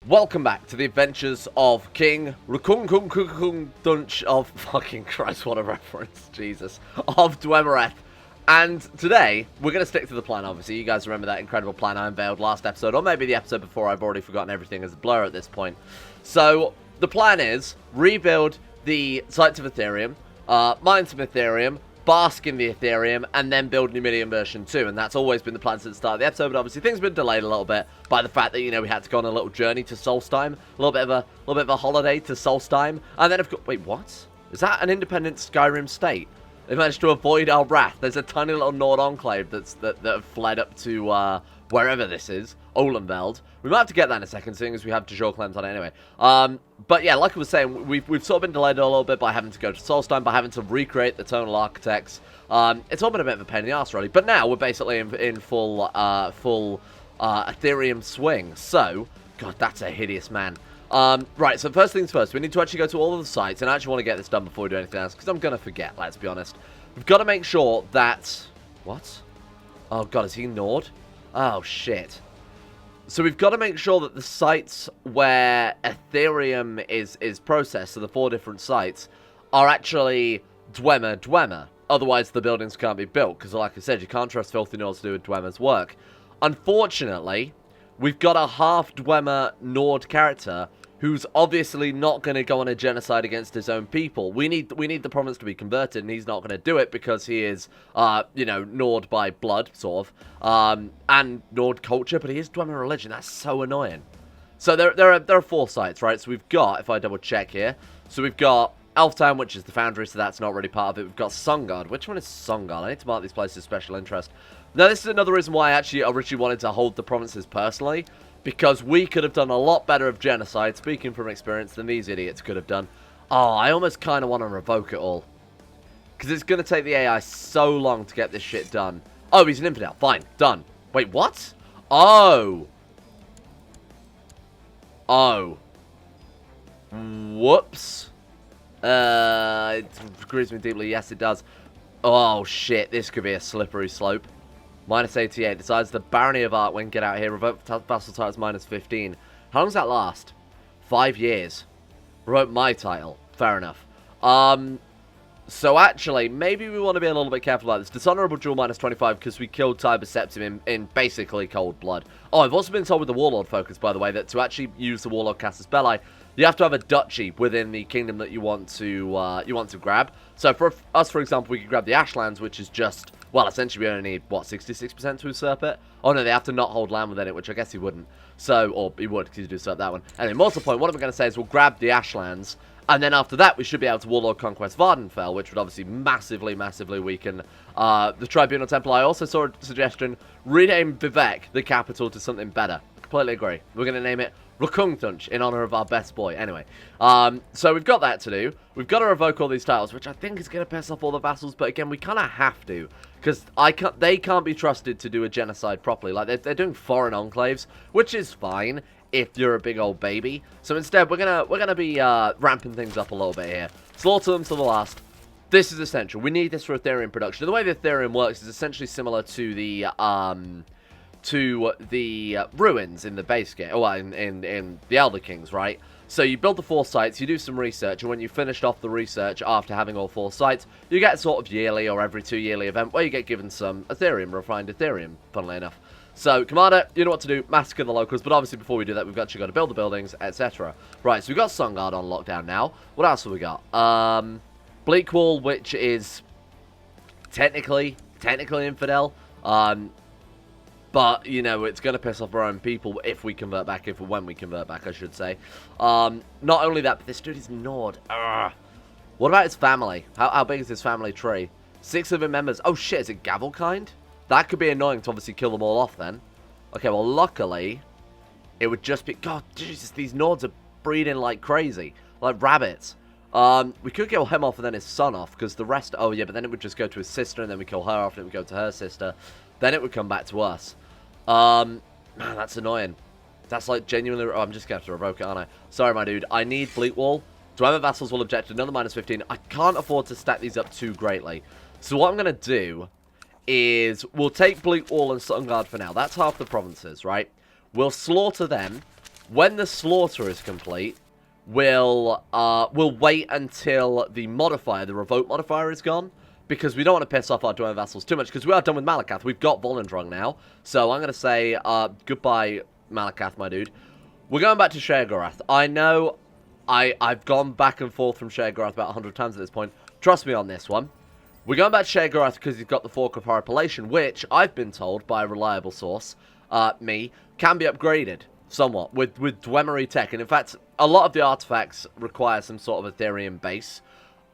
Welcome back to the adventures of King Rkungtunch of fucking Christ, what a reference, Jesus, of Dwemer. And today, we're going to stick to the plan, obviously. You guys remember that incredible plan I unveiled last episode, or maybe the episode before. I've already forgotten everything as a blur at this point. So, the plan is, rebuild the sites of Aetherium, mine some Aetherium, bask in the Aetherium, and then build Numidian version 2. And that's always been the plan since the start of the episode, but obviously things have been delayed a little bit by the fact that, you know, we had to go on a little journey to Solstheim, a little bit of a holiday to Solstheim, and then of course, wait, what? Is that an independent Skyrim state? They managed to avoid our wrath. There's a tiny little Nord enclave that have fled up to wherever this is, Olenveld. We might have to get that in a second, seeing as we have Djor claims on it anyway. But yeah, like I was saying, we've sort of been delayed a little bit by having to go to Solstheim, by having to recreate the tonal architects. It's all been a bit of a pain in the arse, really. But now we're basically in full Aetherium swing. So, God, that's a hideous man. Right, so first things first, we need to actually go to all of the sites, and I actually want to get this done before we do anything else, because I'm going to forget, let's be honest. We've got to make sure that... What? Oh, God, is he Nord? Oh, shit. So we've got to make sure that the sites where Aetherium is processed, so the 4 different sites, are actually Dwemer. Otherwise, the buildings can't be built, because like I said, you can't trust filthy Nords to do Dwemer's work. Unfortunately, we've got a half Dwemer Nord character who's obviously not going to go on a genocide against his own people. We need the province to be converted, and he's not going to do it because he is, you know, Nord by blood, sort of, and Nord culture, but he is Dwemer religion. That's so annoying. So there are 4 sites, right? So we've got, if I double check here, so we've got Alftand, which is the foundry, so that's not really part of it. We've got Sungard. Which one is Sungard? I need to mark these places of special interest. Now, this is another reason why I actually originally wanted to hold the provinces personally, because we could have done a lot better of genocide, speaking from experience, than these idiots could have done. Oh, I almost kind of want to revoke it all, because it's going to take the AI so long to get this shit done. Oh, he's an infidel. Fine. Done. Wait, what? Oh. Oh. Whoops. It grieves me deeply. Yes, it does. Oh, shit. This could be a slippery slope. Minus 88. Decides the barony of Artwind. Get out here. Revoke vassal titles minus 15. How long does that last? 5 years. Revoke my title. Fair enough. So actually, maybe we want to be a little bit careful about this. Dishonorable duel minus 25 because we killed Tiber Septim in basically cold blood. Oh, I've also been told with the Warlord focus, by the way, that to actually use the Warlord Casus Belli, you have to have a duchy within the kingdom that you want to grab. So for us, for example, we could grab the Ashlands, which is just, well, essentially we only need, what, 66% to usurp it? Oh no, they have to not hold land within it, which I guess he wouldn't. So, or he would, because he do usurp that one. Anyway, more to the point, what I'm going to say is we'll grab the Ashlands, and then after that, we should be able to Warlord Conquest Vardenfell, which would obviously massively weaken the Tribunal Temple. I also saw a suggestion, rename Vivek, the capital, to something better. Completely agree. We're going to name it Rkungtunch in honor of our best boy. Anyway, so we've got that to do. We've got to revoke all these titles, which I think is going to piss off all the vassals, but again, we kind of have to, because they can't be trusted to do a genocide properly. Like, they're doing foreign enclaves, which is fine if you're a big old baby. So instead, we're gonna be ramping things up a little bit here. Slaughter them to the last. This is essential. We need this for Aetherium production. The way the Aetherium works is essentially similar to the ruins in the base game, well, in the Elder Kings, right? So you build the 4 sites, you do some research, and when you've finished off the research after having all 4 sites, you get a sort of yearly or every 2 yearly event where you get given some Aetherium, refined Aetherium, funnily enough. So, Commander, you know what to do, massacre the locals, but obviously before we do that, we've actually got to build the buildings, etc. Right, so we've got Sungard on lockdown now. What else have we got? Bleakwall, which is technically infidel, but, you know, it's going to piss off our own people if we convert back, when we convert back, I should say. Not only that, but this dude is Nord. Ugh. What about his family? How big is his family tree? 6 living members. Oh, shit, is it Gavelkind? That could be annoying to obviously kill them all off then. Okay, well, luckily, it would just be... God, Jesus, these Nords are breeding like crazy. Like rabbits. We could kill him off and then his son off, because the rest... Oh, yeah, but then it would just go to his sister, and then we kill her off, and it would go to her sister. Then it would come back to us. Man, that's annoying. That's like genuinely... Oh, I'm just going to have to revoke it, aren't I? Sorry, my dude. I need Bleakwall. Dwemer vassals will object to another minus 15. I can't afford to stack these up too greatly. So what I'm going to do is we'll take Bleakwall and Sungard for now. That's half the provinces, right? We'll slaughter them. When the slaughter is complete, we'll wait until the modifier, the revoke modifier, is gone. Because we don't want to piss off our Dwemer vassals too much. Because we are done with Malakath. We've got Volendrung now. So I'm going to say goodbye, Malakath, my dude. We're going back to Sheogorath. I know I've gone back and forth from Sheogorath about 100 times at this point. Trust me on this one. We're going back to Sheogorath because he's got the Fork of Horripilation, which I've been told by a reliable source, me, can be upgraded somewhat with Dwemery tech. And in fact, a lot of the artifacts require some sort of Aetherium base.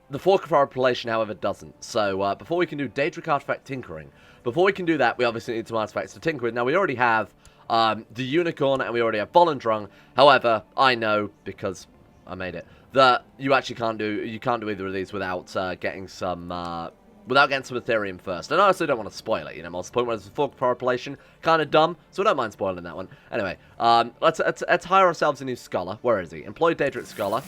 The Fork of Horripilation, however, doesn't. So before we can do Daedric artifact tinkering, before we can do that, we obviously need some artifacts to tinker with. Now, we already have the Unicorn and we already have Volendrung. However, I know, because I made it, that you actually can't do either of these without getting some Aetherium first. And I also don't want to spoil it, you know, most of the point where there's a Fork of Horripilation, kind of dumb, so I don't mind spoiling that one. Anyway, let's hire ourselves a new scholar. Where is he? Employ Daedric scholar.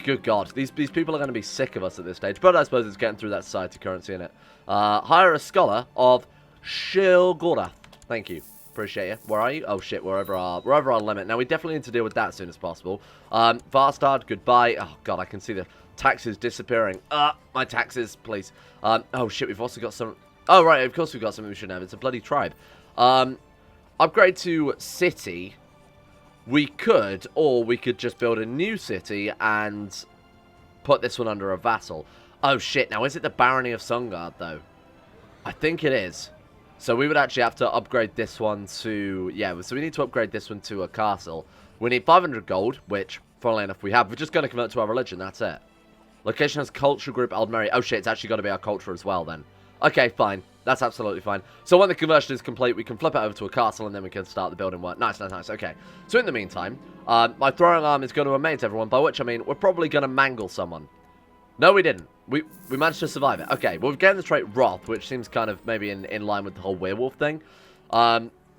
Good God, these people are going to be sick of us at this stage, but I suppose it's getting through that society currency, innit? Hire a scholar of Sheogorath. Thank you. Appreciate you. Where are you? Oh shit, we're over our limit. Now we definitely need to deal with that as soon as possible. Varstad, goodbye. Oh God, I can see the taxes disappearing. My taxes, please. Oh shit, we've also got some... Oh right, of course we've got something we shouldn't have. It's a bloody tribe. Upgrade to city. We could, or we could just build a new city and put this one under a vassal. Oh shit, now is it the Barony of Sungard though? I think it is. So we would actually have to upgrade this one to... Yeah, so we need to upgrade this one to a castle. We need 500 gold, which, funnily enough, we have. We're just going to convert to our religion, that's it. Location has culture group Aldmeri. Oh shit, it's actually got to be our culture as well then. Okay, fine. That's absolutely fine. So when the conversion is complete, we can flip it over to a castle and then we can start the building work. Nice, nice, nice. Okay. So in the meantime, my throwing arm is going to amaze everyone, by which I mean we're probably going to mangle someone. No, we didn't. We managed to survive it. Okay, well, we've gained the trait Wrath, which seems kind of maybe in line with the whole werewolf thing.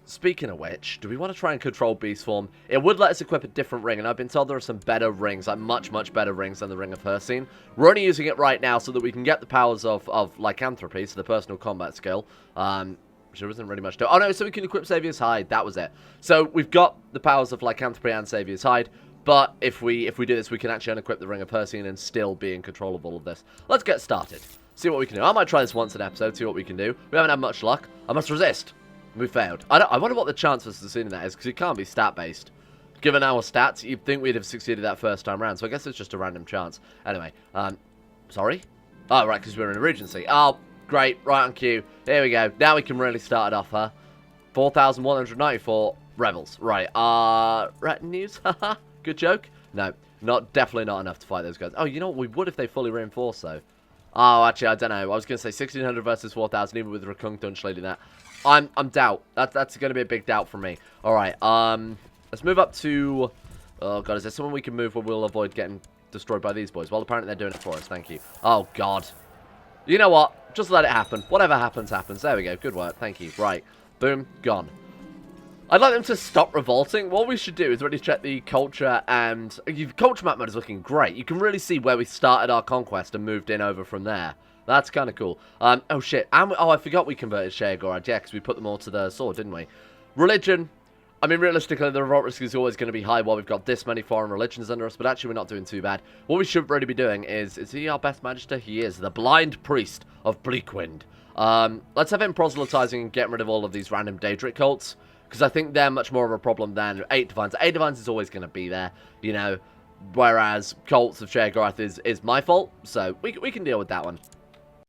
Speaking of which, do we want to try and control beast form? It would let us equip a different ring, and I've been told there are some better rings, like much, much better rings than the Ring of Hircine. We're only using it right now so that we can get the powers of lycanthropy, so the personal combat skill. There isn't really much to... Oh, no, so we can equip Saviour's Hide. That was it. So we've got the powers of lycanthropy and Saviour's Hide, but if we do this, we can actually unequip the Ring of Hircine and still be in control of all of this. Let's get started. See what we can do. I might try this once an episode, see what we can do. We haven't had much luck. I must resist. We failed. I wonder what the chance for succeeding that is, because it can't be stat-based. Given our stats, you'd think we'd have succeeded that first time round, so I guess it's just a random chance. Anyway, sorry? Oh, right, because we're in a regency. Oh, great, right on cue. Here we go. Now we can really start it off, huh? 4,194 rebels. Right, retinues? Haha, good joke? No, definitely not enough to fight those guys. Oh, you know what? We would if they fully reinforced, though. Oh, actually, I don't know. I was going to say 1,600 versus 4,000, even with Rkungtunch leading that. I'm doubt. That's going to be a big doubt for me. All right, let's move up to... Oh, God, is there someone we can move where we'll avoid getting destroyed by these boys? Well, apparently they're doing it for us. Thank you. Oh, God. You know what? Just let it happen. Whatever happens, happens. There we go. Good work. Thank you. Right. Boom. Gone. I'd like them to stop revolting. What we should do is really check the culture, and... Culture map mode is looking great. You can really see where we started our conquest and moved in over from there. That's kind of cool. Oh, shit. I forgot we converted Sheogorath. Yeah, because we put them all to the sword, didn't we? Religion. I mean, realistically, the revolt risk is always going to be high while we've got this many foreign religions under us, but actually we're not doing too bad. What we should really be doing is he our best magister? He is. The blind priest of Bleakwind. Let's have him proselytizing and getting rid of all of these random Daedric cults, because I think they're much more of a problem than 8 Divines. 8 Divines is always going to be there, you know, whereas cults of Sheogorath is my fault, so we can deal with that one.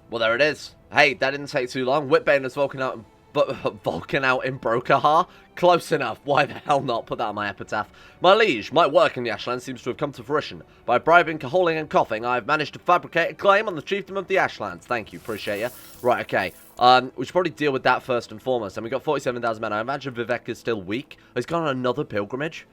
Well, there it is. Hey, that didn't take too long. Whitbane has Vulcan out in Brokahar. Close enough. Why the hell not? Put that on my epitaph. My liege, my work in the Ashlands seems to have come to fruition. By bribing, cajoling, and coughing, I've managed to fabricate a claim on the chiefdom of the Ashlands. Thank you. Appreciate you. Right, okay. We should probably deal with that first and foremost. And we got 47,000 men. I imagine Vivek is still weak. He's gone on another pilgrimage.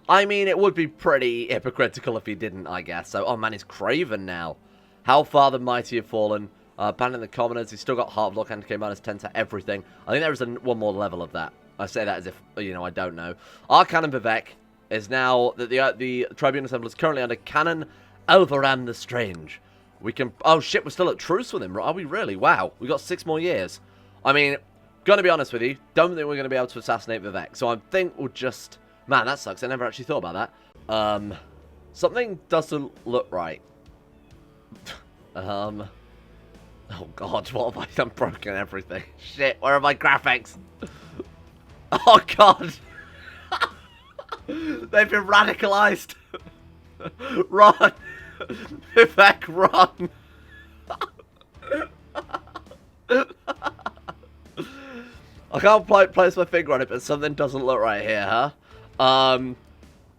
I mean, it would be pretty hypocritical if he didn't, I guess. So, oh man, he's Craven now. How far the mighty have fallen. Banning the commoners. He's still got Heart of Lock and K minus 10 to everything. I think there is one more level of that. I say that as if, you know, I don't know. Our Canon Vivek is now that the Tribune Assembly is currently under Canon Elvaran the Strange. We can... Oh, shit, we're still at truce with him. Are we really? Wow. We got 6 more years. I mean, gonna be honest with you, don't think we're going to be able to assassinate Vivek. So I think we'll just Man, that sucks. I never actually thought about that. Something doesn't look right. Oh god, what have I done? Broken everything. Shit, where are my graphics? Oh god! They've been radicalized! Run! Vivek, run! I can't place my finger on it, but something doesn't look right here, huh? I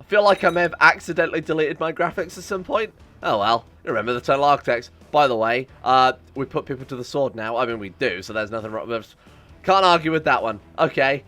feel like I may have accidentally deleted my graphics at some point. Oh well, you remember the Eternal Architects. By the way, we put people to the sword now. I mean, we do, so there's nothing wrong with us. Can't argue with that one. Okay.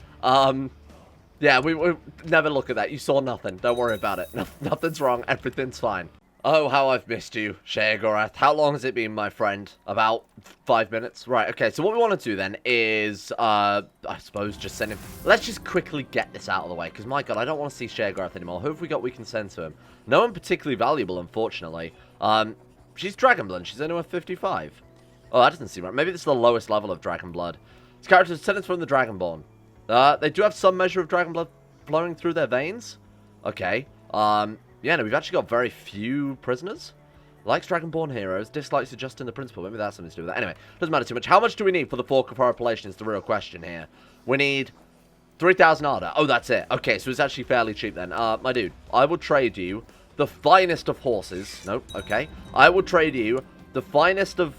Yeah, we never look at that. You saw nothing. Don't worry about it. Nothing's wrong. Everything's fine. Oh, how I've missed you, Sheogorath. How long has it been, my friend? About 5 minutes? Right, okay, so what we want to do then is, I suppose, just send him... Let's just quickly get this out of the way, because, my god, I don't want to see Sheogorath anymore. Who have we got we can send to him? No one particularly valuable, unfortunately. She's Dragonblood. She's only 55. Oh, that doesn't seem right. Maybe this is the lowest level of Dragonblood. This character is descendants from the Dragonborn. They do have some measure of Dragonblood flowing through their veins. Okay, yeah, no, we've actually got very few prisoners. Likes Dragonborn heroes, dislikes adjusting the principle. Maybe that's something to do with that. Anyway, doesn't matter too much. How much do we need for the Fork of Horripilation is the real question here. We need 3,000 Ardor. Oh, that's it. Okay, so it's actually fairly cheap then. My dude, I will trade you the finest of horses. Nope, okay. I will trade you the finest of...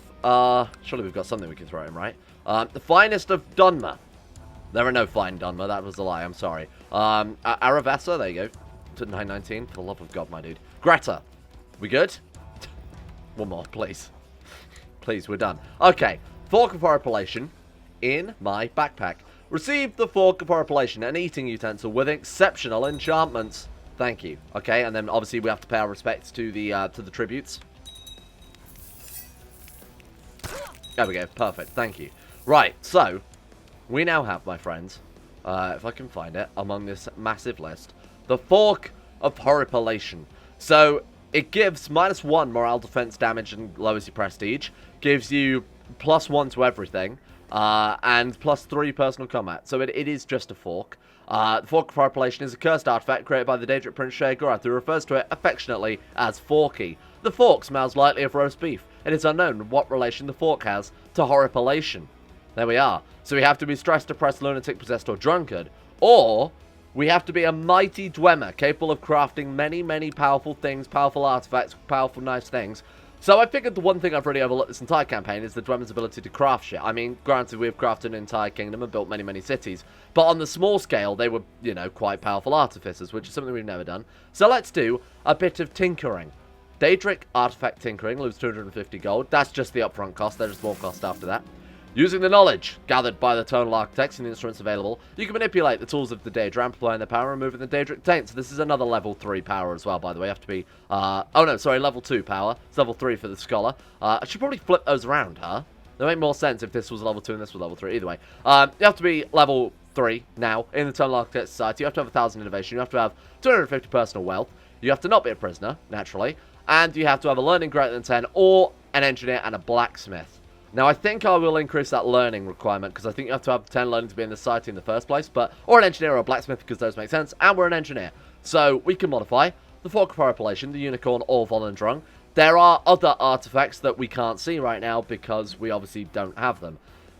surely we've got something we can throw him, right? The finest of Dunmer. There are no fine Dunmer. That was a lie. I'm sorry. Aravessa, there you go. To 919. For the love of God, my dude. Greta. We good? One more, please. Please, we're done. Okay. Fork of Horripilation in my backpack. Receive the Fork of Horripilation, an eating utensil with exceptional enchantments. Thank you. Okay, and then obviously we have to pay our respects to the tributes. There we go. Perfect. Thank you. Right, so we now have, my friends, if I can find it, among this massive list, the Fork of Horripilation. So it gives -1 morale defense damage and lowers your prestige, gives you +1 to everything, and +3 personal combat. So it is just a fork. The Fork of Horripilation is a cursed artifact created by the Daedric Prince Sheogorath, who refers to it affectionately as Forky. The fork smells lightly of roast beef. It is unknown what relation the fork has to Horripilation. There we are. So we have to be stressed, depressed, lunatic, possessed, or drunkard, or we have to be a mighty Dwemer, capable of crafting many, many powerful things, powerful artifacts, powerful nice things. So I figured the one thing I've really overlooked this entire campaign is the Dwemer's ability to craft shit. I mean, granted, we've crafted an entire kingdom and built many, many cities, but on the small scale, they were, you know, quite powerful artificers, which is something we've never done. So let's do a bit of tinkering. Daedric artifact tinkering loses 250 gold. That's just the upfront cost. There's more cost after that. Using the knowledge gathered by the Eternal Architects and the instruments available, you can manipulate the tools of the Daedra, amplifying their power and removing the Daedric taint. So this is another level 3 power as well, by the way. You have to be... oh no, sorry, level 2 power. It's level 3 for the Scholar. I should probably flip those around, huh? That would make more sense if this was level 2 and this was level 3. Either way. You have to be level 3 now in the Eternal Architect Society. You have to have 1,000 innovation. You have to have 250 personal wealth. You have to not be a prisoner, naturally. And you have to have a learning greater than 10 or an engineer and a blacksmith. Now, I think I will increase that learning requirement, because I think you have to have 10 learning to be in the society in the first place, or an engineer or a blacksmith, because those make sense, and we're an engineer. So, we can modify the Fork of Horripilation, the Unicorn, or Volendrung. There are other artifacts that we can't see right now, because we obviously don't have them.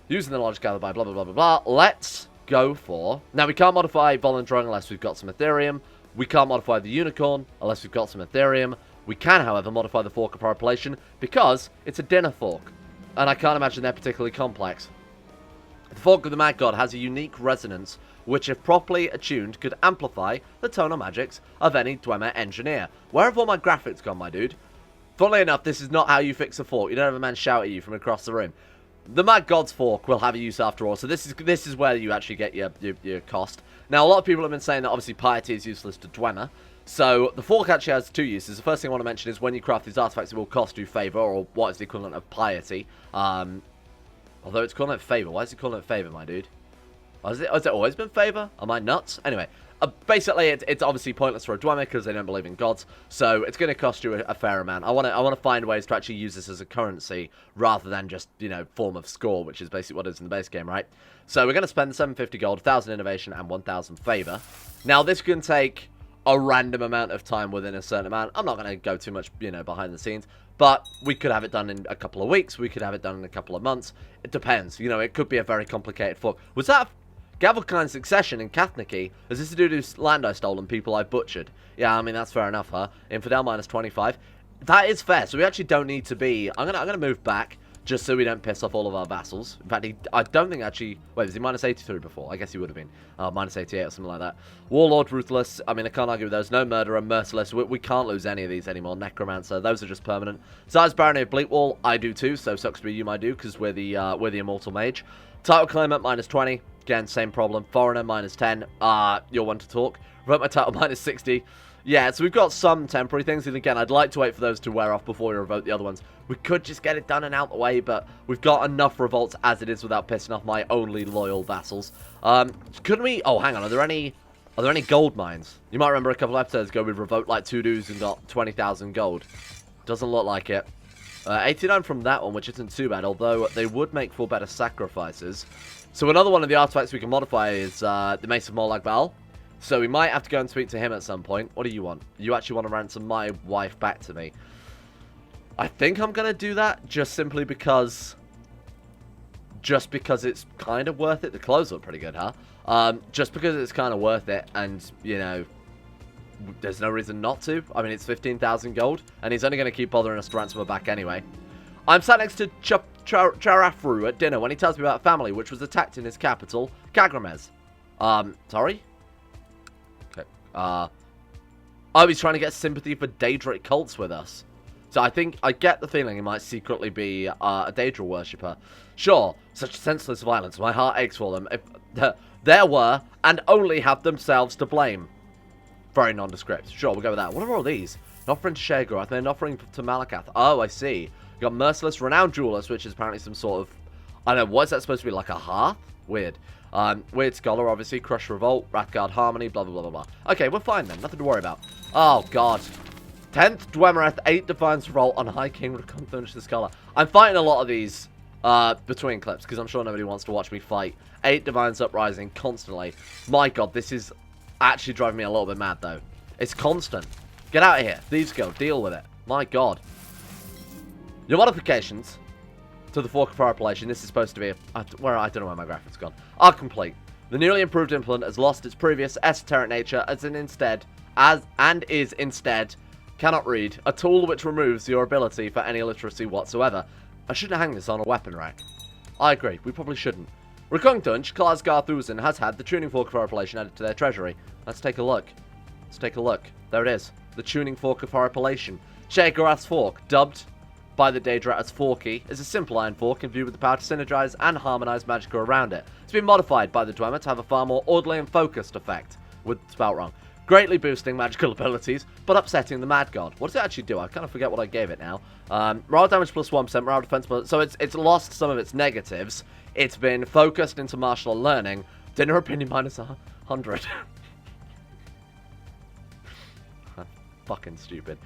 Using the knowledge gathered by blah, blah, blah, blah, blah, let's go for... Now, we can't modify Volendrung unless we've got some Aetherium. We can't modify the Unicorn unless we've got some Aetherium. We can, however, modify the Fork of Horripilation, because it's a dinner fork. And I can't imagine they're particularly complex. The Fork of the Mad God has a unique resonance, which if properly attuned, could amplify the tonal magics of any Dwemer engineer. Where have all my graphics gone, my dude? Funnily enough, this is not how you fix a fork. You don't have a man shout at you from across the room. The Mad God's Fork will have a use after all, so this is where you actually get your cost. Now, a lot of people have been saying that obviously piety is useless to Dwemer. So, the fork actually has 2 uses. The first thing I want to mention is when you craft these artifacts, it will cost you favour, or what is the equivalent of piety. Although it's calling it favour. Why is it calling it favour, my dude? Has it always been favour? Am I nuts? Anyway, basically, it's obviously pointless for a Dwemer because they don't believe in gods, so it's going to cost you a fair amount. I want to find ways to actually use this as a currency rather than just, you know, form of score, which is basically what it is in the base game, right? So we're going to spend 750 gold, 1,000 innovation, and 1,000 favor. Now, this can take a random amount of time within a certain amount. I'm not going to go too much, you know, behind the scenes, but we could have it done in a couple of weeks. We could have it done in a couple of months. It depends. You know, it could be a very complicated fork. Was that Gavelkind Succession in Kathniki? Is this a dude whose land I stole and people I butchered? Yeah, I mean, that's fair enough, huh? Infidel minus 25. That is fair, so we actually don't need to be... I'm gonna move back, just so we don't piss off all of our vassals. In fact, I don't think actually... Wait, was he minus 83 before? I guess he would have been. Minus 88 or something like that. Warlord, Ruthless. I mean, I can't argue with those. No Murderer, Merciless. We can't lose any of these anymore. Necromancer, those are just permanent. Size Barony of Bleakwall, I do too, so sucks to be you, my dude, because we're the Immortal Mage. Title Claimant, minus 20. Again, same problem. Foreigner, minus 10. You're one to talk. Revoke my title, minus 60. Yeah, so we've got some temporary things, and again, I'd like to wait for those to wear off before we revoke the other ones. We could just get it done and out the way, but we've got enough revolts as it is without pissing off my only loyal vassals. Couldn't we... Oh, hang on. Are there any gold mines? You might remember a couple of episodes ago we revoked like 2 dudes and got 20,000 gold. Doesn't look like it. 89 from that one, which isn't too bad, although they would make for better sacrifices. So another one of the artifacts we can modify is the Mace of Morlag Val. So we might have to go and speak to him at some point. What do you want? You actually want to ransom my wife back to me. I think I'm going to do that just simply because... Just because it's kind of worth it. The clothes look pretty good, huh? Just because it's kind of worth it and, you know, there's no reason not to. I mean, it's 15,000 gold and he's only going to keep bothering us to ransom her back anyway. I'm sat next to Charafru at dinner when he tells me about a family which was attacked in his capital, Kagramez. Sorry? Okay. Oh, he's trying to get sympathy for Daedric cults with us. So I get the feeling he might secretly be a Daedra worshipper. Sure, such senseless violence, my heart aches for them. If there were, and only have themselves to blame. Very nondescript. Sure, we'll go with that. What are all these? An offering to Sheogorath, and then an offering to Malakath. Oh, I see. You got Merciless, Renowned Duelist, which is apparently some sort of... I don't know, what is that supposed to be, like a hearth? Weird. Weird Scholar, obviously. Crush Revolt, Wrathguard Harmony, blah, blah, blah, blah, blah. Okay, we're fine then. Nothing to worry about. Oh, God. 10th Dwemereth, 8 Defiance Revolt on High King Rkungtunch Klazthzgarlthuzn. I'm fighting a lot of these between clips, because I'm sure nobody wants to watch me fight 8 Divines Uprising constantly. My God, this is actually driving me a little bit mad, though. It's constant. Get out of here. Thieves go. Deal with it. My God. Your modifications to the Fork of Parapellation, this is supposed to be I don't know where my graphic's gone, are complete. The newly improved implement has lost its previous esoteric nature is instead, cannot read, a tool which removes your ability for any illiteracy whatsoever. I shouldn't hang this on a weapon rack. I agree, we probably shouldn't. Rkungtunch Klazthzgarlthuzn has had the tuning fork of Horripilation added to their treasury. Let's take a look. Let's take a look. There it is. The tuning fork of Horripilation. Sheogorath's fork, dubbed by the Daedra as Forky, is a simple iron fork imbued with the power to synergize and harmonize magicka around it. It's been modified by the Dwemer to have a far more orderly and focused effect, with spelt wrong, greatly boosting magical abilities, but upsetting the Mad God. What does it actually do? I kind of forget what I gave it now. Morale damage plus 1%, morale defense plus... So it's lost some of its negatives. It's been focused into martial learning. Dinner opinion minus 100. Fucking stupid.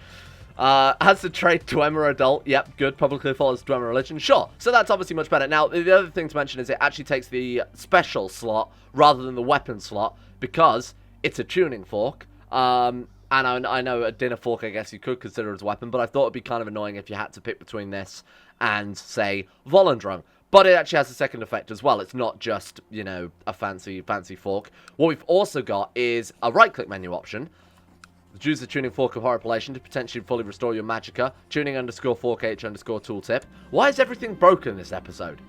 Has the trait Dwemer Adult. Yep, good. Publicly follows Dwemer Religion. Sure. So that's obviously much better. Now, the other thing to mention is it actually takes the special slot rather than the weapon slot because it's a tuning fork. And I know a dinner fork, I guess you could consider as a weapon, but I thought it'd be kind of annoying if you had to pick between this and, say, Volendrung. But it actually has a second effect as well. It's not just, you know, a fancy fork. What we've also got is a right-click menu option. Use the tuning fork of Horripilation to potentially fully restore your magicka. Tuning _fork h _ tooltip. Why is everything broken this episode?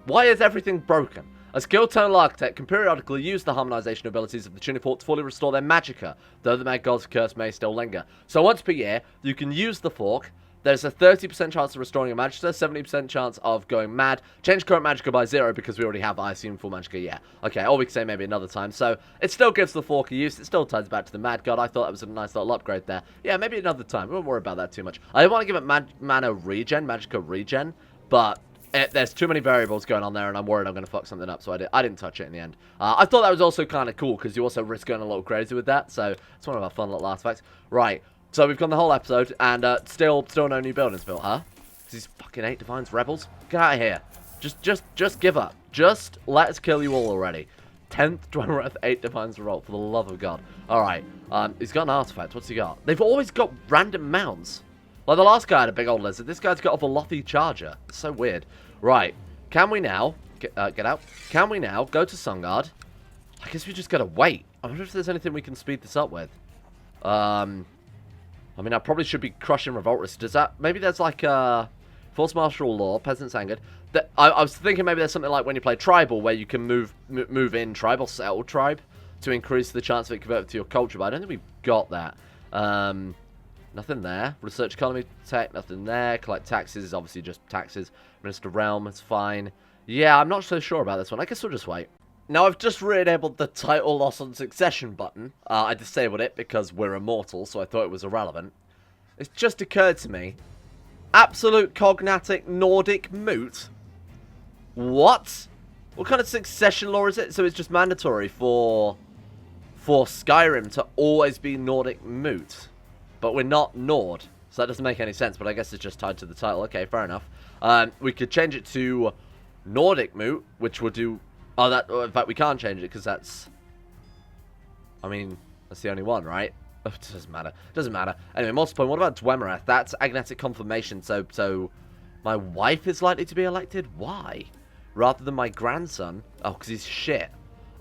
Why is everything broken? A skilled tonal architect can periodically use the harmonization abilities of the tuning fork to fully restore their magicka, though the Mad God's curse may still linger. So once per year, you can use the fork. There's a 30% chance of restoring your magicka, 70% chance of going mad. Change current magicka by 0 because we already have, I assume, full magicka. Yeah. Okay, or we can say maybe another time. So it still gives the fork a use. It still ties back to the Mad God. I thought that was a nice little upgrade there. Yeah, maybe another time. We won't worry about that too much. I don't want to give it mana regen, magicka regen, but there's too many variables going on there, and I'm worried I'm going to fuck something up, so I didn't touch it in the end. I thought that was also kind of cool, because you also risk going a little crazy with that, so it's one of our fun little artifacts. Right, so we've gone the whole episode, and still no new buildings built, huh? These fucking 8 Divines rebels? Get out of here. Just give up. Just let us kill you all already. 10th Dwemer 8 Divines revolt, for the love of God. Alright, he's got an artifact. What's he got? They've always got random mounts. Like the last guy had a big old lizard. This guy's got a Velothi charger. It's so weird. Right, can we now... Get out. Can we now go to Sungard? I guess we just gotta wait. I wonder if there's anything we can speed this up with. I mean, I probably should be crushing revolt risk. Does that... Maybe there's like Force Martial Law, Peasants Angered. I was thinking maybe there's something like when you play Tribal where you can move in Tribal Settle Tribe to increase the chance of it converting to your culture, but I don't think we've got that. Nothing there. Research Economy Tech, nothing there. Collect taxes is obviously just taxes. Minister Realm, it's fine. Yeah, I'm not so sure about this one. I guess we'll just wait. Now, I've just re-enabled the Title Loss on Succession button. I disabled it because we're immortal, so I thought it was irrelevant. It's just occurred to me. Absolute Cognatic Nordic Moot? What? What kind of succession law is it? So it's just mandatory for Skyrim to always be Nordic Moot. But we're not Nord, so that doesn't make any sense, but I guess it's just tied to the title. Okay, fair enough. We could change it to Nordic Moot, which will do... Oh, that... In fact, we can't change it, because that's... I mean, that's the only one, right? It doesn't matter. Doesn't matter. Anyway, multiple. What about Dwemer? That's Agnetic Confirmation, so my wife is likely to be elected? Why? Rather than my grandson? Oh, because he's shit.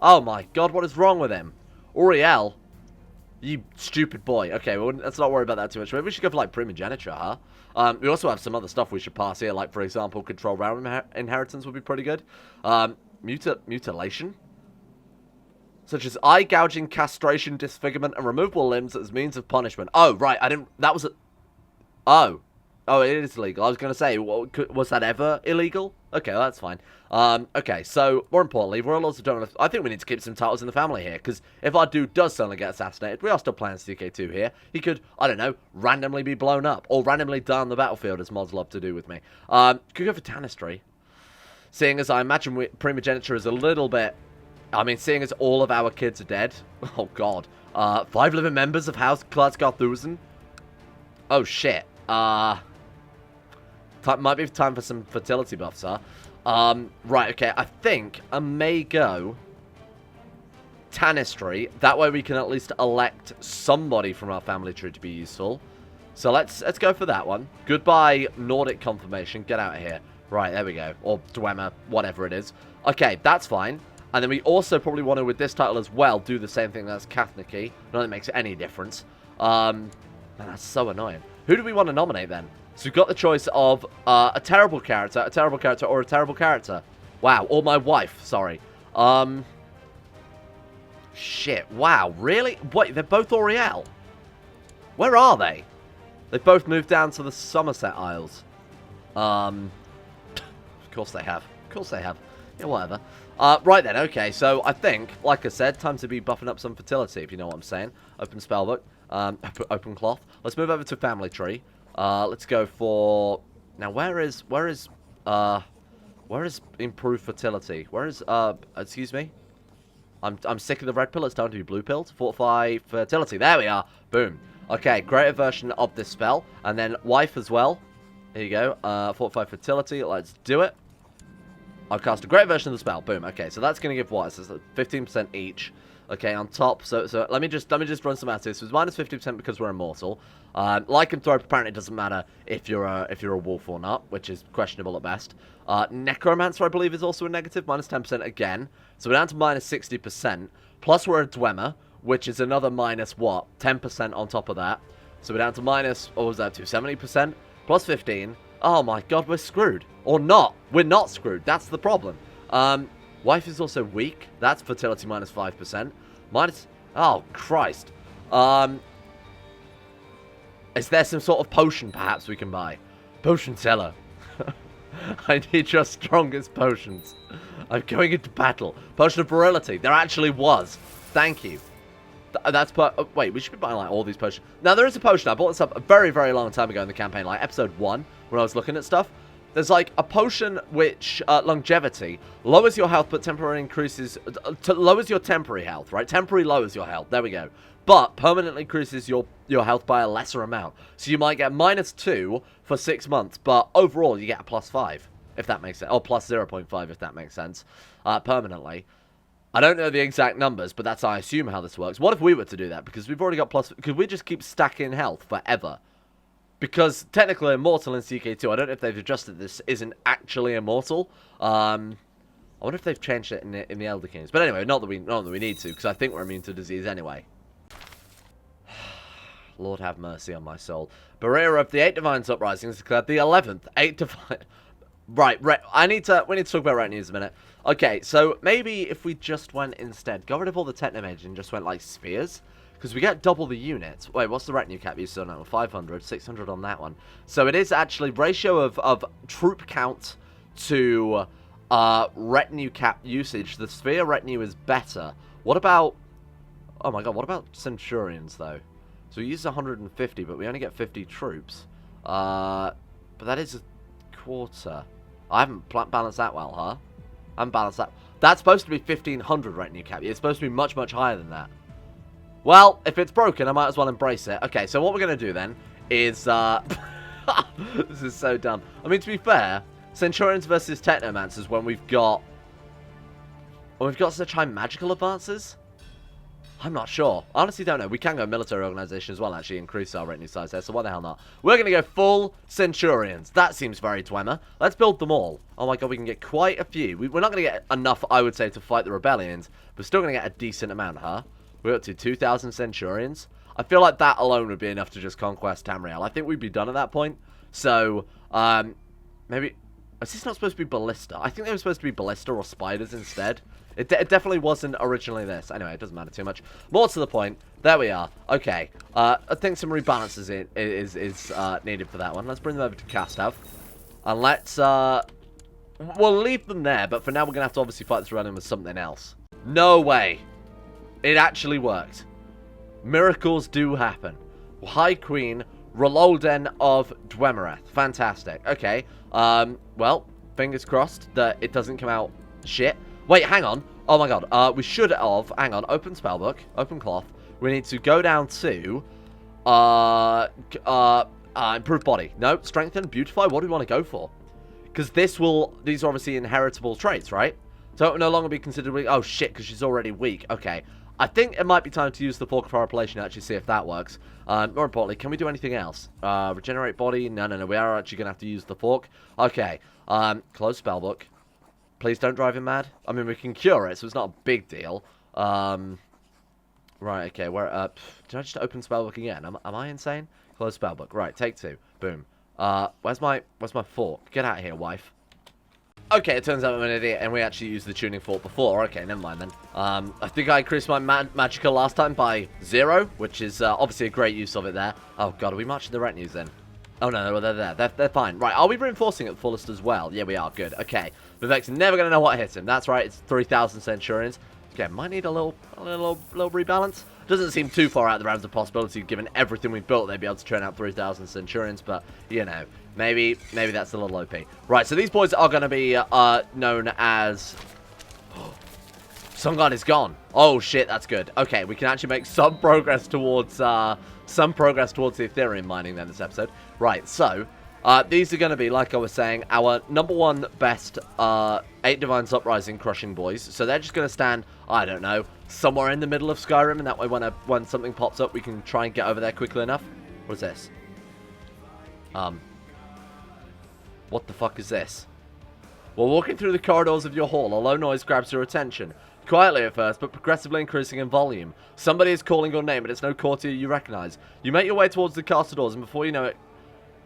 Oh my god, what is wrong with him? Uriel... You stupid boy. Okay, well, let's not worry about that too much. Maybe we should go for, like, primogeniture, huh? We also have some other stuff we should pass here. Like, for example, control realm inheritance would be pretty good. Mutilation? Such as eye gouging, castration, disfigurement, and removable limbs as means of punishment. Oh, right, I didn't... That was a... Oh. Oh, it is illegal. I was going to say, was that ever illegal? Okay, well, that's fine. Okay, so, more importantly, Royal Lords of Dawn, I think we need to keep some titles in the family here, because if our dude does suddenly get assassinated, we are still playing CK2 here. He could, I don't know, randomly be blown up, or randomly die on the battlefield, as mods love to do with me. Could go for Tanistry. Seeing as I imagine primogeniture is a little bit... I mean, seeing as all of our kids are dead. Oh, God. 5 living members of House Klazthzgarlthuzn. Oh, shit. Might be time for some fertility buffs, huh? Right, okay. I think I may go Tanistry. That way we can at least elect somebody from our family tree to be useful. So let's go for that one. Goodbye, Nordic confirmation. Get out of here. Right, there we go. Or Dwemer, whatever it is. Okay, that's fine. And then we also probably want to, with this title as well, do the same thing as Cathnici. Not that it makes any difference. Man, that's so annoying. Who do we want to nominate then? So we've got the choice of a terrible character, or a terrible character. Wow, or my wife, sorry. Shit, wow, really? Wait, they're both Oriel? Where are they? They both moved down to the Somerset Isles. Of course they have. Of course they have. Yeah, whatever. Right then, okay, so I think, like I said, time to be buffing up some fertility, if you know what I'm saying. Open spellbook. Open cloth. Let's move over to family tree. Let's go for... Now, where is improved fertility? Where is, excuse me? I'm sick of the red pill. It's time to be blue pill to fortify fertility. There we are. Boom. Okay, greater version of this spell. And then wife as well. Here you go. Fortify fertility. Let's do it. I'll cast a great version of the spell. Boom. Okay, so that's going to give what? So 15% each. Okay, on top. So let me just run some maths here. So it's minus 50% because we're immortal. Lycanthrope apparently doesn't matter if you're a wolf or not, which is questionable at best. Necromancer, I believe, is also a negative, minus 10% again. So we're down to minus 60%. Plus we're a Dwemer, which is another minus what? 10% on top of that. So we're down to minus, what was that, 70%? Plus 15. Oh my god, we're screwed. Or not. We're not screwed. That's the problem. Wife is also weak. That's fertility minus 5%. Minus... Oh, Christ. Is there some sort of potion, perhaps, we can buy? Potion seller. I need your strongest potions. I'm going into battle. Potion of virility. There actually was. Thank you. That's wait, we should be buying like all these potions. Now, there is a potion. I bought this up a very, very long time ago in the campaign, like episode 1, when I was looking at stuff. There's like a potion which, longevity, lowers your health but temporarily increases, lowers your temporary health, right? Temporary lowers your health, there we go. But permanently increases your health by a lesser amount. So you might get -2 for 6 months, but overall you get a +5, if that makes sense. Or plus 0.5, if that makes sense, permanently. I don't know the exact numbers, but that's, I assume, how this works. What if we were to do that? Because we've already got could we just keep stacking health forever? Because technically immortal in CK2, I don't know if they've adjusted this, isn't actually immortal. I wonder if they've changed it in the Elder Kings. But anyway, not that we need to, because I think we're immune to disease anyway. Lord have mercy on my soul. Barrier of the 8 Divines Uprisings declared the 11th 8 Divine... Right, we need to talk about retinues a minute. Okay, so maybe if we just went instead, got rid of all the Technomage and just went like spears, because we get double the units. Wait, what's the retinue cap you still know? 500, 600 on that one. So it is actually ratio of troop count to retinue cap usage. The sphere retinue is better. What about... Oh my god, what about Centurions though? So we use 150, but we only get 50 troops. But that is a quarter. I haven't balanced that well, huh? I haven't balanced that. That's supposed to be 1500 retinue cap. It's supposed to be much, much higher than that. Well, if it's broken, I might as well embrace it. Okay, so what we're going to do then is... this is so dumb. I mean, to be fair, Centurions versus Technomancers when we've got such high magical advances? I'm not sure. I honestly don't know. We can go military organization as well, actually increase our retinue size there, so why the hell not? We're going to go full Centurions. That seems very Dwemer. Let's build them all. Oh my god, we can get quite a few. We're not going to get enough, I would say, to fight the rebellions. We're still going to get a decent amount, huh? We're up to 2,000 Centurions. I feel like that alone would be enough to just conquest Tamriel. I think we'd be done at that point. So, maybe... Is this not supposed to be Ballista? I think they were supposed to be Ballista or Spiders instead. It definitely wasn't originally this. Anyway, it doesn't matter too much. More to the point, there we are. Okay, I think some rebalances is needed for that one. Let's bring them over to Castav. And let's, we'll leave them there, but for now we're going to have to obviously fight this rebellion with something else. No way. It actually worked. Miracles do happen. High Queen, Rololden of Dwemereth. Fantastic. Okay, well, fingers crossed that it doesn't come out shit. Wait, hang on. Oh my god. We should have... Hang on. Open spellbook. Open cloth. We need to go down to... improve body. No. Strengthen. Beautify. What do we want to go for? Because this will... These are obviously inheritable traits, right? So it will no longer be considered weak. Oh, shit. Because she's already weak. Okay. I think it might be time to use the Fork of Horripilation to actually see if that works. More importantly, can we do anything else? Regenerate body? No. We are actually going to have to use the Fork. Okay. Close spellbook. Please don't drive him mad. I mean, we can cure it, so it's not a big deal. Right, okay. Where? Did I just open spellbook again? Am I insane? Close spellbook. Right, take 2. Boom. Where's my fork? Get out of here, wife. Okay, it turns out I'm an idiot, and we actually used the tuning fork before. Okay, never mind then. I think I increased my magical last time by 0, which is obviously a great use of it there. Oh god, are we marching the retinues then? Oh no, they're there. They're fine. Right, are we reinforcing at fullest as well? Yeah, we are. Good. Okay. Vivek's never going to know what hit him. That's right. It's 3,000 Centurions. Okay, might need a little rebalance. Doesn't seem too far out of the realms of possibility, given everything we've built. They'd be able to churn out 3,000 Centurions, but, you know, maybe that's a little OP. Right, so these boys are going to be known as... Sun God is gone. Oh, shit, that's good. Okay, we can actually make some progress towards the Aetherium mining then this episode. Right, so... these are going to be, like I was saying, our #1 best 8 Divines Uprising crushing boys. So they're just going to stand, I don't know, somewhere in the middle of Skyrim, and that way when something pops up, we can try and get over there quickly enough. What is this? What the fuck is this? While walking through the corridors of your hall, a low noise grabs your attention. Quietly at first, but progressively increasing in volume. Somebody is calling your name, but it's no courtier you recognize. You make your way towards the castle doors, and before you know it,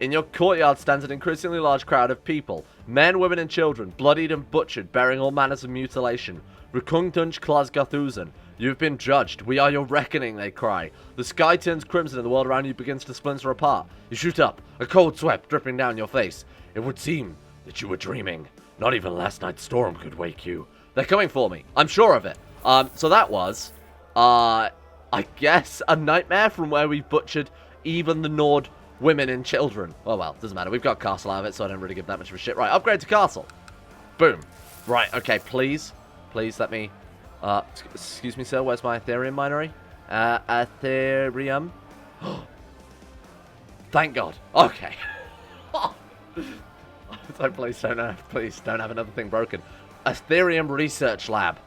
in your courtyard stands an increasingly large crowd of people. Men, women, and children, bloodied and butchered, bearing all manners of mutilation. Rkungtunch Klazthzgarlthuzn, you have been judged. We are your reckoning, they cry. The sky turns crimson and the world around you begins to splinter apart. You shoot up, a cold sweat dripping down your face. It would seem that you were dreaming. Not even last night's storm could wake you. They're coming for me. I'm sure of it. So that was, I guess, a nightmare from where we butchered even the Nord women and children. Oh, well, doesn't matter. We've got castle out of it, so I don't really give that much of a shit. Right, upgrade to castle. Boom. Right, okay, please. Please let me... excuse me, sir. Where's my Aetherium minery? Aetherium. Thank God. Okay. So please don't have another thing broken. Aetherium Research Lab.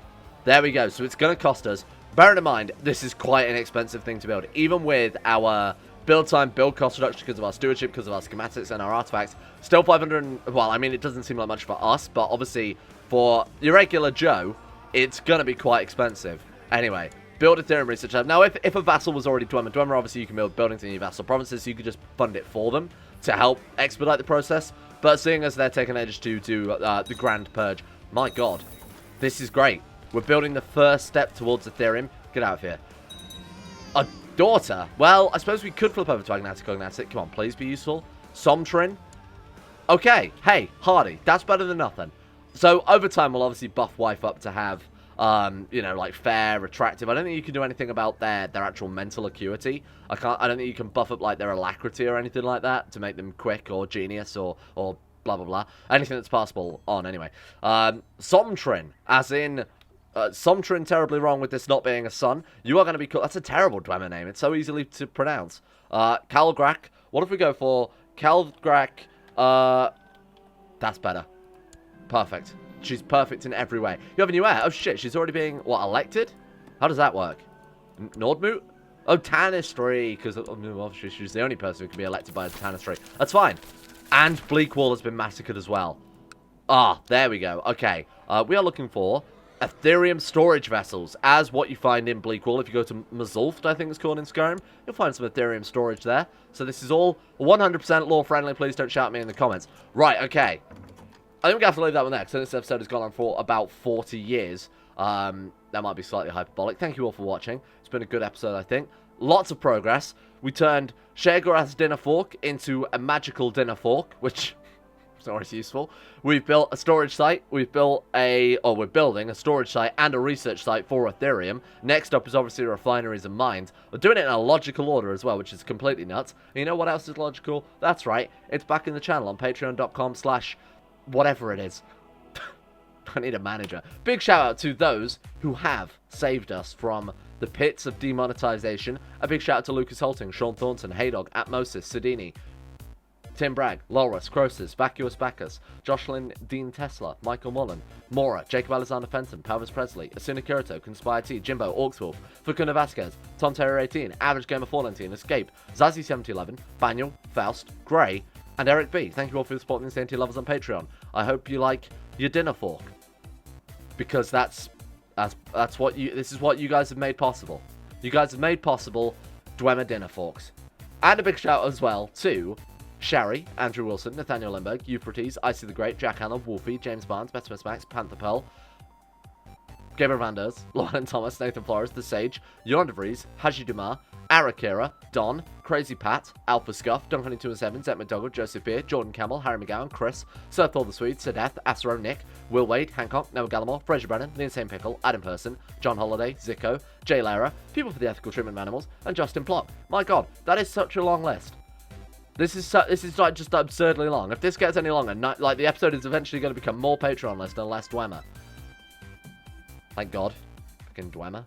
There we go. So it's going to cost us. Bearing in mind, this is quite an expensive thing to build. Even with our build time, build cost reduction because of our stewardship, because of our schematics and our artifacts. Still 500... Well, I mean, it doesn't seem like much for us, but obviously for your regular Joe, it's going to be quite expensive. Anyway, build Aetherium Research Lab. Now, if a vassal was already Dwemer, obviously you can build buildings in your vassal provinces, so you could just fund it for them to help expedite the process. But seeing as they're taking ages to do the Grand Purge, my God, this is great. We're building the first step towards Aetherium. Get out of here. A daughter? Well, I suppose we could flip over to Agnatic. Come on, please be useful. Somtrin? Okay, hey, Hardy. That's better than nothing. So, over time, we'll obviously buff wife up to have, you know, like, fair, attractive. I don't think you can do anything about their actual mental acuity. I don't think you can buff up, like, their alacrity or anything like that to make them quick or genius or blah, blah, blah. Anything that's passable on, anyway. Somtrin, as in... Somtrin terribly wrong with this not being a son. You are going to be cool. That's a terrible Dwemer name. It's so easily to pronounce. Calgrak. What if we go for Calgrak? That's better. Perfect. She's perfect in every way. You have a new heir. Oh shit, she's already being, what, elected? How does that work? Nordmoot? Oh, Tanistry, because obviously she's the only person who can be elected by Tanistry. That's fine. And Bleakwall has been massacred as well. Ah, there we go. Okay. We are looking for Aetherium storage vessels, as what you find in Bleakwall. If you go to Mazulft, I think it's called in Skyrim, you'll find some Aetherium storage there. So this is all 100% lore-friendly. Please don't shout at me in the comments. Right, okay. I think we have to leave that one there, because this episode has gone on for about 40 years. That might be slightly hyperbolic. Thank you all for watching. It's been a good episode, I think. Lots of progress. We turned Sheogorath's dinner fork into a magical dinner fork, which is always useful. We've built a storage site. We're building a storage site and a research site for Aetherium. Next up is obviously refineries and mines. We're doing it in a logical order as well, which is completely nuts. And you know what else is logical? That's right. It's back in the channel on patreon.com/ whatever it is. I need a manager. Big shout out to those who have saved us from the pits of demonetization. A big shout out to Lucas Holting, Sean Thornton, Haydog, Atmosis, Sidini, Tim Bragg, Loris, Croesus, Vacuous Bacchus, Jocelyn Dean Tesla, Michael Mullen, Mora, Jacob Alexander Fenton, Palvis Presley, Asuna Kirito, Conspire T, Jimbo, Orcswolf, Facuna Vasquez, Tom Terror 18, Average Gamer 419, Escape, Zazie 7011, Baniel, Faust, Gray, and Eric B. Thank you all for supporting the TNT lovers on Patreon. I hope you like your dinner fork, because that's what this is what you guys have made possible. You guys have made possible Dwemer dinner forks. And a big shout out as well to Sherry, Andrew Wilson, Nathaniel Lindbergh, Euphrates, Icy the Great, Jack Hanna, Wolfie, James Barnes, Betimus Max, Panther Pearl, Gabriel Vanders, Lauren Thomas, Nathan Flores, The Sage, Joran de Vries, Haji Dumar, Arakira, Don, Crazy Pat, Alpha Scuff, Duncan 207, Zet McDougall, Joseph Beer, Jordan Campbell, Harry McGowan, Chris, Sir Thor the Swede, Sir Death, Asro Nick, Will Wade, Hancock, Noah Gallimore, Fraser Brennan, The Insane Pickle, Adam Person, John Holiday, Zico, Jay Lara, People for the Ethical Treatment of Animals, and Justin Plot. My God, that is such a long list. This is like just absurdly long. If this gets any longer, like the episode is eventually going to become more Patreon list and less Dwemer. Thank God. Fucking Dwemer.